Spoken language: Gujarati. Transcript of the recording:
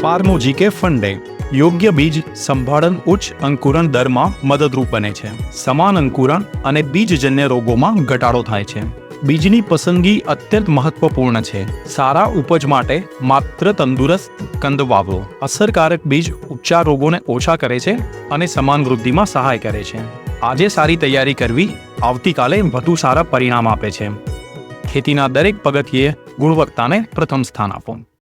ફાર્મો જીકે ફંડે યોગ્ય બીજ સંભાળન ઉચ્ચ અંકુરણ દરમાં મદદરૂપ બને છે. સમાન અંકુરણ અને બીજજન્ય રોગોમાં ઘટાડો થાય છે. બીજની પસંદગી અત્યંત મહત્વપૂર્ણ છે. સારા ઉપજ માટે માત્ર તંદુરસ્ત કંદ વાવો. અસરકારક બીજ ઉપચાર રોગોને ઓછા કરે છે અને સમાન વૃદ્ધિમાં સહાય કરે છે. આજે સારી તૈયારી કરવી આવતીકાલે વધુ સારા પરિણામ આપે છે. ખેતીના દરેક પગથિયે ગુણવત્તાને પ્રથમ સ્થાન આપો.